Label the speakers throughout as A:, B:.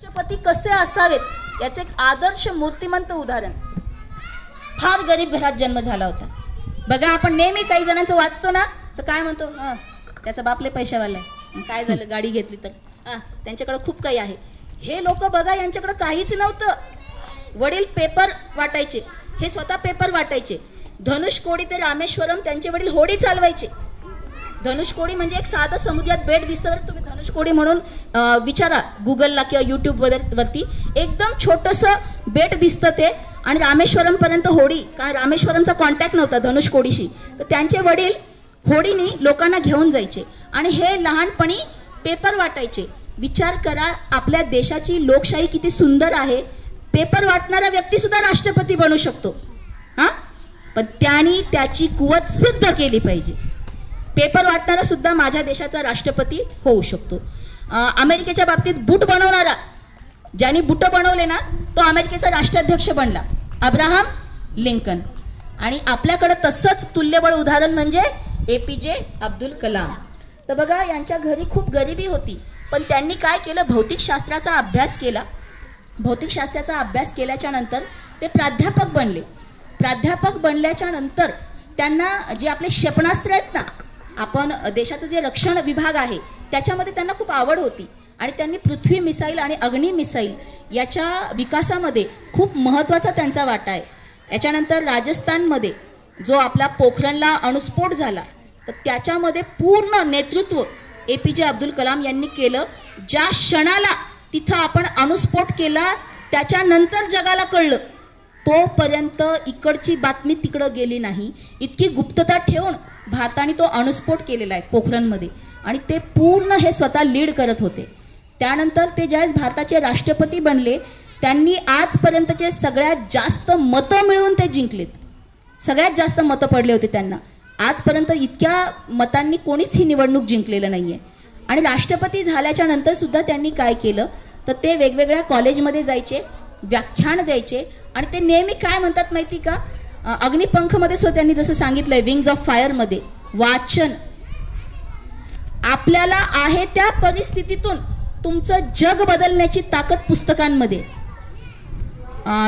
A: राष्ट्रपती कसे असावेत याचे एक आदर्श मूर्तिमंत उदाहरण. फार गरीब घरात जन्म झाला होता. बघा, आपण नेहमी काही जणांचं वाचतो ना, तर काय म्हणतो, त्याचा बापले पैशावाला आहे, काय झालं गाडी घेतली तर त्यांच्याकडे खूप काही आहे. हे लोक बघा, यांच्याकडे काहीच नव्हतं. वडील पेपर वाटायचे, हे स्वतः पेपर वाटायचे. धनुषकोडी ते रामेश्वरम त्यांचे वडील होडी चालवायचे. धनुषकोडी म्हणजे एक साधं समुद्रात बेट दिसतं, तुम्ही धनुषकोडी म्हणून विचारा गुगलला किंवा युट्यूब वरती. एकदम छोटंसं बेट दिसतं ते, आणि रामेश्वरम पर्यंत होडी, कारण रामेश्वरमचा कॉन्टॅक्ट नव्हता धनुषकोडीशी, तर त्यांचे वडील होडीनी लोकांना घेऊन जायचे आणि हे लहानपणी पेपर वाटायचे. विचार करा, आपल्या देशाची लोकशाही किती सुंदर आहे. पेपर वाटणारा व्यक्ती सुद्धा राष्ट्रपती बनू शकतो. पण त्यांनी त्याची कुवत सिद्ध केली पाहिजे. पेपर वाटणारा सुद्धा माझ्या देशाचा राष्ट्रपती होऊ शकतो. अमेरिकेच्या बाबतीत बूट बनवणारा, ज्यांनी बुट बनवले ना, तो अमेरिकेचा राष्ट्राध्यक्ष बनला, अब्राहम लिंकन. आणि आपल्याकडे तसंच तुल्यबळ उदाहरण म्हणजे APJ अब्दुल कलाम. तर बघा, यांच्या घरी खूप गरिबी होती, पण त्यांनी काय केलं, भौतिकशास्त्राचा अभ्यास केला. भौतिकशास्त्राचा अभ्यास केल्याच्या नंतर ते प्राध्यापक बनले. प्राध्यापक बनल्याच्या नंतर त्यांना जे आपले क्षेपणास्त्र आहेत ना, आपण देशाचं जे रक्षण विभाग आहे त्याच्यामध्ये त्यांना खूप आवड होती आणि त्यांनी पृथ्वी मिसाईल आणि अग्नी मिसाईल याच्या विकासामध्ये खूप महत्त्वाचा त्यांचा वाटा आहे. याच्यानंतर राजस्थानमध्ये जो आपला पोखरणला अणुस्फोट झाला, तर त्याच्यामध्ये पूर्ण नेतृत्व APJ अब्दुल कलाम यांनी केलं. ज्या क्षणाला तिथं आपण अणुस्फोट केला त्याच्यानंतर जगाला कळलं, तोपर्यंत इकडची बातमी तिकडं गेली नाही. इतकी गुप्तता ठेवून भारताने तो अणुस्फोट केलेला आहे पोखरणमध्ये, आणि ते पूर्ण हे स्वतः लीड करत होते. त्यानंतर ते ज्यावेळेस भारताचे राष्ट्रपती बनले, त्यांनी आजपर्यंतचे सगळ्यात जास्त मतं मिळवून ते जिंकलेत. सगळ्यात जास्त मतं पडले होते त्यांना. आजपर्यंत इतक्या मतांनी कोणीच ही निवडणूक जिंकलेलं नाहीये. आणि राष्ट्रपती झाल्याच्या नंतर सुद्धा त्यांनी काय केलं, तर ते वेगवेगळ्या कॉलेजमध्ये जायचे, व्याख्यान द्यायचे, आणि ते नेहमी काय म्हणतात माहिती का, अग्निपंखमध्ये सुद्धा त्यांनी जसं सांगितलंय, विंग्स ऑफ फायर मध्ये वाचन. आपल्याला आहे त्या परिस्थितीतून तुमचं जग बदलण्याची ताकद पुस्तकांमध्ये.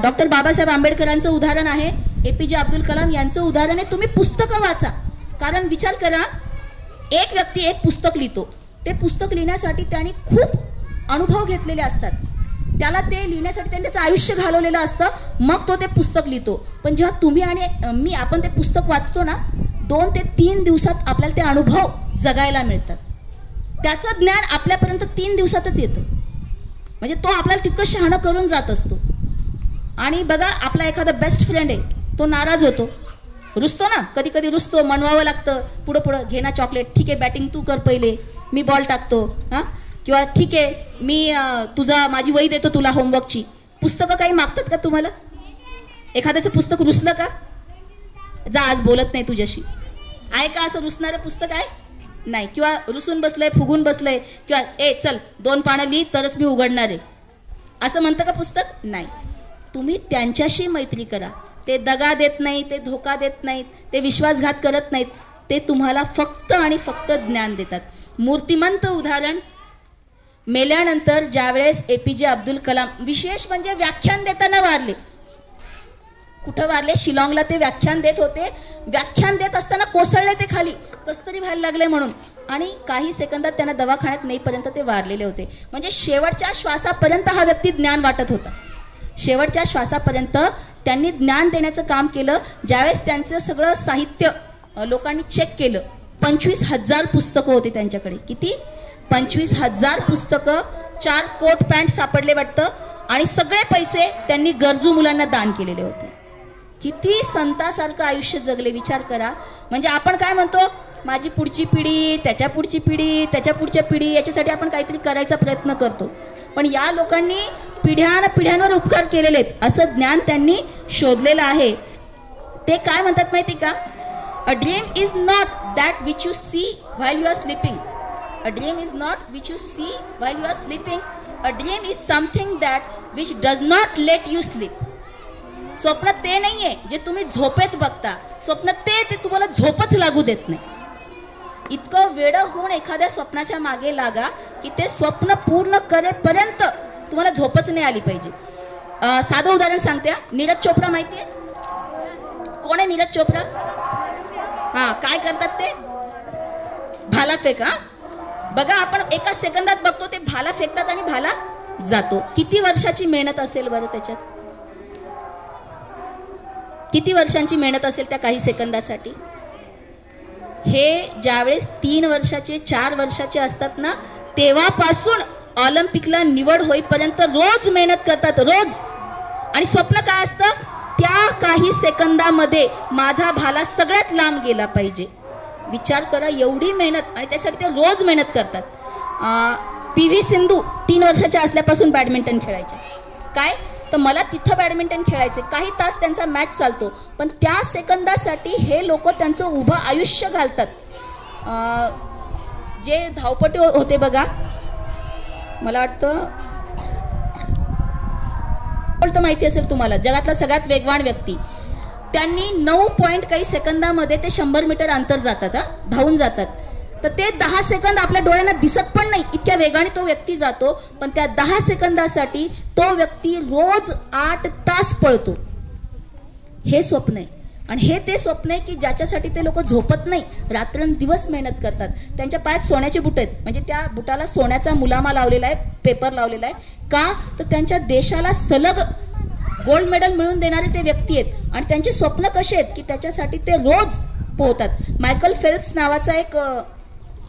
A: डॉक्टर बाबासाहेब आंबेडकरांचं उदाहरण आहे, APJ अब्दुल कलाम यांचं उदाहरण आहे. तुम्ही पुस्तकं वाचा, कारण विचार करा, एक व्यक्ती एक पुस्तक लिहितो, ते पुस्तक लिहिण्यासाठी त्यांनी खूप अनुभव घेतलेले असतात, त्याला ते लिहिण्यासाठी त्यांनी त्याचं आयुष्य घालवलेलं असतं, मग तो ते पुस्तक लिहितो. पण जेव्हा तुम्ही आणि आपण ते पुस्तक वाचतो ना, 2 ते 3 दिवसात आपल्याला ते अनुभव जगायला मिळतात. त्याचं ज्ञान आपल्यापर्यंत 3 दिवसातच येतं. म्हणजे तो आपल्याला तितकं शहाणं करून जात असतो. आणि बघा, आपला एखादा बेस्ट फ्रेंड आहे, तो नाराज होतो, रुसतो ना, कधी कधी रुसतो, मनवावं लागतं, पुढं घे ना चॉकलेट, ठीक आहे बॅटिंग तू कर पहिले, मी बॉल टाकतो, किंवा ठीक आहे मी माझी वही देतो तुला होमवर्कची. पुस्तकं काही मागतात का तुम्हाला? एखाद्याचं पुस्तक रुसलं का, जा आज बोलत नाही तुझ्याशी, आहे का असं रुसणारं पुस्तक आहे? नाही. किंवा रुसून बसलंय, फुगून बसलंय, किंवा चल 2 पानं लिही तरच मी उघडणार आहे, असं म्हणतं का पुस्तक? नाही. तुम्ही त्यांच्याशी मैत्री करा. ते दगा देत नाही, ते धोका देत नाहीत, ते विश्वासघात करत नाहीत, ते तुम्हाला फक्त आणि फक्त ज्ञान देतात. मूर्तिमंत उदाहरण, मेल्यानंतर ज्यावेळेस APJ अब्दुल कलाम, विशेष म्हणजे व्याख्यान देताना वारले. कुठं वारले? शिलाँगला ते व्याख्यान देत होते. व्याख्यान देत असताना कोसळले ते खाली, कस तरी व्हायला लागले म्हणून, आणि काही सेकंदात त्यांना दवाखान्यात नेईपर्यंत ते वारलेले होते. म्हणजे शेवटच्या श्वासापर्यंत हा व्यक्ती ज्ञान वाटत होता. शेवटच्या श्वासापर्यंत त्यांनी ज्ञान देण्याचं काम केलं. ज्यावेळेस त्यांचं सगळं साहित्य लोकांनी चेक केलं, 25,000 पुस्तकं होती त्यांच्याकडे. किती? 25,000 पुस्तकं, 4 कोट पॅन्ट सापडले वाटतं, आणि सगळे पैसे त्यांनी गरजू मुलांना दान केलेले होते. किती संतासारखं आयुष्य जगले, विचार करा. म्हणजे आपण काय म्हणतो, माझी पुढची पिढी, त्याच्या पुढची पिढी, त्याच्या पुढच्या पिढी, याच्यासाठी आपण काहीतरी करायचा प्रयत्न करतो. पण या लोकांनी पिढ्यानपिढ्यांवर उपकार केलेले आहेत, असं ज्ञान त्यांनी शोधलेलं आहे. ते काय म्हणतात माहिती का, a dream is not that which you see while you are sleeping. A dream is not which you see while you are sleeping. A dream is something that which does not let you sleep. स्वप्न ते नाहीये जे तुम्ही झोपेत बघता, स्वप्न ते तुम्हाला झोपच लागू देत नाही. इतकं वेडं होऊन एखाद्या स्वप्नाच्या मागे लागा की ते स्वप्न पूर्ण करेपर्यंत तुम्हाला झोपच नाही आली पाहिजे. साधं उदाहरण सांगते. नीरज चोप्रा माहितीये? कोण आहे नीरज चोप्रा? हा, काय करतात ते? भाला फेक. हा बघा, आपण एका सेकंदात बघतो ते भाला फेकतात आणि भाला जातो. किती वर्षाची मेहनत असेल बरं त्याच्यात? किती वर्षांची मेहनत असेल त्या काही सेकंदासाठी? हे ज्यावेळेस 3 वर्षाचे 4 वर्षाचे असतात ना, तेव्हापासून ऑलिम्पिकला निवड होईपर्यंत रोज मेहनत करतात, रोज. आणि स्वप्न काय असतं? त्या काही सेकंदामध्ये माझा भाला सगळ्यात लांब गेला पाहिजे. विचार करा, एवढी मेहनत, आणि त्यासाठी ते रोज मेहनत करतात. PV सिंधू 3 वर्षाच्या असल्यापासून बॅडमिंटन खेळायच्या. काय तर मला तिथं बॅडमिंटन खेळायचे, काही तास त्यांचा मॅच चालतो, पण त्या सेकंदासाठी हे लोक त्यांचं उभं आयुष्य घालतात. जे धावपटू होते बघा, मला वाटतं माहिती असेल तुम्हाला, जगातला सगळ्यात वेगवान व्यक्ती, त्यांनी 9 पॉइंट काही सेकंदामध्ये ते 100 मीटर अंतर जातात, धावून जातात. तर ते 10 सेकंद आपल्या डोळ्यांना दिसत पण नाही, इतक्या वेगाने तो व्यक्ती जातो. पण त्या 10 सेकंदासाठी तो व्यक्ती रोज 8 तास पळतो. हे स्वप्न आहे. आणि हे ते स्वप्न आहे की ज्याच्यासाठी ते लोक झोपत नाही, रात्रंदिवस मेहनत करतात. त्यांच्या पायात सोन्याचे बुट आहेत, म्हणजे त्या बुटाला सोन्याचा मुलामा लावलेला आहे, पेपर लावलेला आहे. का तर त्यांच्या देशाला सलग गोल्ड मेडल मिळवून देणारे ते व्यक्ती आहेत. आणि त्यांचे स्वप्न कसे आहेत की त्याच्यासाठी ते रोज पोहतात. मायकल फेल्प्स नावाचा एक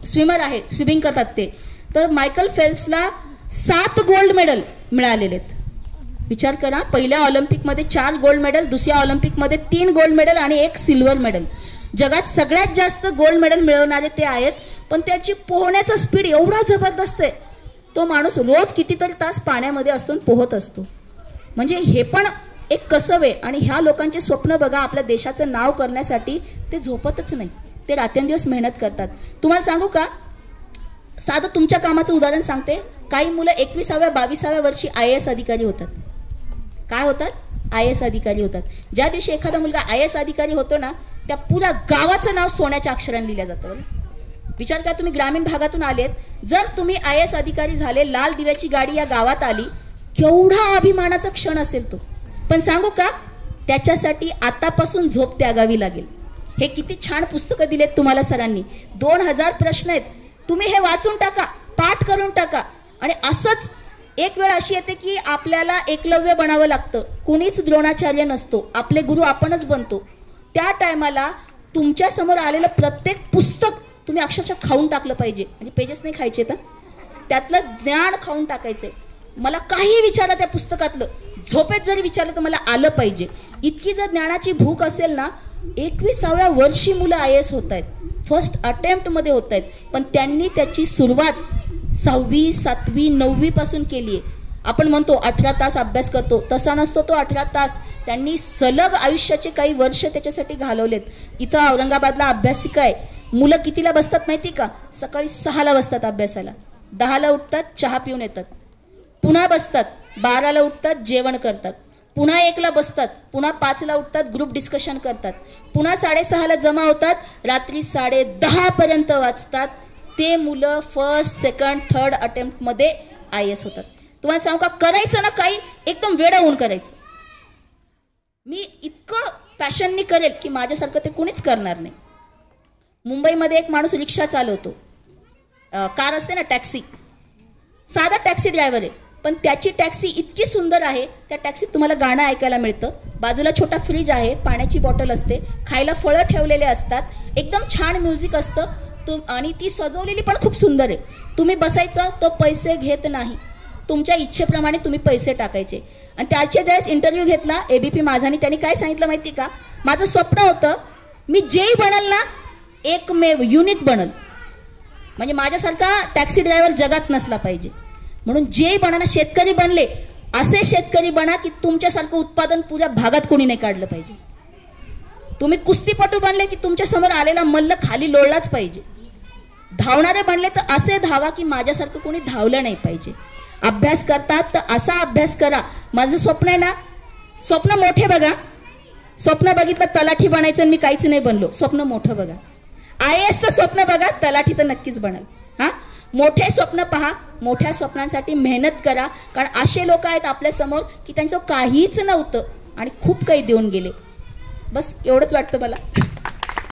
A: स्विमर आहे, स्विमिंग करतात ते. तर मायकल फेल्प्सला 7 गोल्ड मेडल मिळालेले आहेत. विचार करा, पहिल्या ऑलिम्पिकमध्ये 4 गोल्ड मेडल, दुसऱ्या ऑलिम्पिकमध्ये 3 गोल्ड मेडल आणि 1 सिल्वर मेडल. जगात सगळ्यात जास्त गोल्ड मेडल मिळवणारे ते आहेत. पण त्याची पोहण्याचा स्पीड एवढा जबरदस्त आहे, तो माणूस रोज कितीतरी तास पाण्यामध्ये असतो, पोहत असतो. म्हणजे हे पण एक कसब आहे. आणि ह्या लोकांचे स्वप्न बघा, आपल्या देशाचं नाव करण्यासाठी ते झोपतच नाही, ते रात्रंदिवस मेहनत करतात. तुम्हाला सांगू का, साधं तुमच्या कामाचं उदाहरण सांगते. काही मुलं 21व्या 22व्या वर्षी IAS अधिकारी होतात. काय होतात? IAS अधिकारी होतात. ज्या दिवशी एखादा मुलगा IAS अधिकारी होतो ना, त्या पुऱ्या गावाचं नाव सोन्याच्या अक्षराने लिहिलं जातं. विचार करा, तुम्ही ग्रामीण भागातून आलेत, जर तुम्ही IAS अधिकारी झाले, लाल दिव्याची गाडी या गावात आली, केवढा अभिमानाचा क्षण असेल तो. पण सांगू का, त्याच्यासाठी आतापासून झोप त्यागावी लागेल. हे किती छान पुस्तकं दिलेत तुम्हाला सरांनी. 2000 प्रश्न आहेत, तुम्ही हे वाचून टाका, पाठ करून टाका. आणि असंच एक वेळ अशी येते की आपल्याला एकलव्य बनावं लागतं. कोणीच द्रोणाचार्य नसतो, आपले गुरु आपणच बनतो. त्या टायमाला तुमच्या समोर आलेलं प्रत्येक पुस्तक तुम्ही अक्षरशः खाऊन टाकलं पाहिजे. म्हणजे पेजेस नाही खायचे, तर त्यातलं ज्ञान खाऊन टाकायचंय. मला काही विचारा त्या पुस्तकातलं, झोपेत जरी विचारलं तर मला आलं पाहिजे. इतकी जर ज्ञानाची भूक असेल ना, 21व्या वर्षी मुलं IAS होत आहेत, फर्स्ट अटेम्प्ट मध्ये होत आहेत. पण त्यांनी त्याची सुरुवात 6वी 7वी 9वी पासून केली आहे. आपण म्हणतो 18 तास अभ्यास करतो, तसा नसतो तो 18 तास. त्यांनी सलग आयुष्याचे काही वर्ष त्याच्यासाठी घालवलेत. इथं औरंगाबादला अभ्यासिका आहे, मुलं कितीला बसतात माहिती का? सकाळी 6ला बसतात अभ्यासाला, 10ला उठतात, चहा पिऊन येतात, पुन्हा बसतात, 12ला उठतात, जेवण करतात, पुन्हा 1ला बसतात, पुन्हा 5ला उठतात, ग्रुप डिस्कशन करतात, पुन्हा 6:30ला जमा होतात, रात्री 10:30 पर्यंत वाचतात. ते मुलं फर्स्ट सेकंड थर्ड अटेम्प्ट मध्ये IAS होतात. तुम्हाला सांगू का, करायचं ना काही एकदम वेडा होऊन करायचं. मी इतकं पॅशननी करेल की माझ्यासारखं ते कुणीच करणार नाही. मुंबईमध्ये एक माणूस रिक्षा चालवतो, कार असते ना टॅक्सी, साधा टॅक्सी ड्रायव्हर आहे, पण त्याची टॅक्सी इतकी सुंदर आहे, त्या टॅक्सीत तुम्हाला गाणं ऐकायला मिळतं, बाजूला छोटा फ्रीज आहे, पाण्याची बॉटल असते, खायला फळं ठेवलेले असतात, एकदम छान म्युझिक असतं, आणि ती सजवलेली पण खूप सुंदर आहे. तुम्ही बसायचं, तो पैसे घेत नाही, तुमच्या इच्छेप्रमाणे तुम्ही पैसे टाकायचे. आणि त्याच्या ज्यावेळेस इंटरव्ह्यू घेतला ABP माझानी, त्यांनी काय सांगितलं माहिती का, माझं स्वप्न होतं मी जेही बनल ना, एकमेव युनिक बनल, म्हणजे माझ्यासारखा टॅक्सी ड्रायव्हर जगात नसला पाहिजे. म्हणून जे बना, शेतकरी बनले, असे शेतकरी बना की तुमच्यासारखं उत्पादन पुऱ्या भागात कोणी नाही काढलं पाहिजे. तुम्ही कुस्तीपटू बनले की तुमच्या समोर आलेला मल्ल खाली लोळलाच पाहिजे. धावणारे बनले तर असे धावा की माझ्यासारखं कोणी धावलं नाही पाहिजे. अभ्यास करतात तर असा अभ्यास करा. माझं स्वप्न आहे ना, स्वप्न मोठे बघा. स्वप्न बघितलं तलाठी बनायचं, मी काहीच नाही बनलो, स्वप्न मोठं बघा. IASचं स्वप्न बघा, तलाठी तर नक्कीच बनाल. हा, मोठे स्वप्न पहा, मोठ्या स्वप्नांसाठी मेहनत करा, कारण असे लोक आहेत आपल्या समोर की त्यांचं काहीच नव्हतं आणि खूप काही देऊन गेले. बस एवढंच वाटतं मला.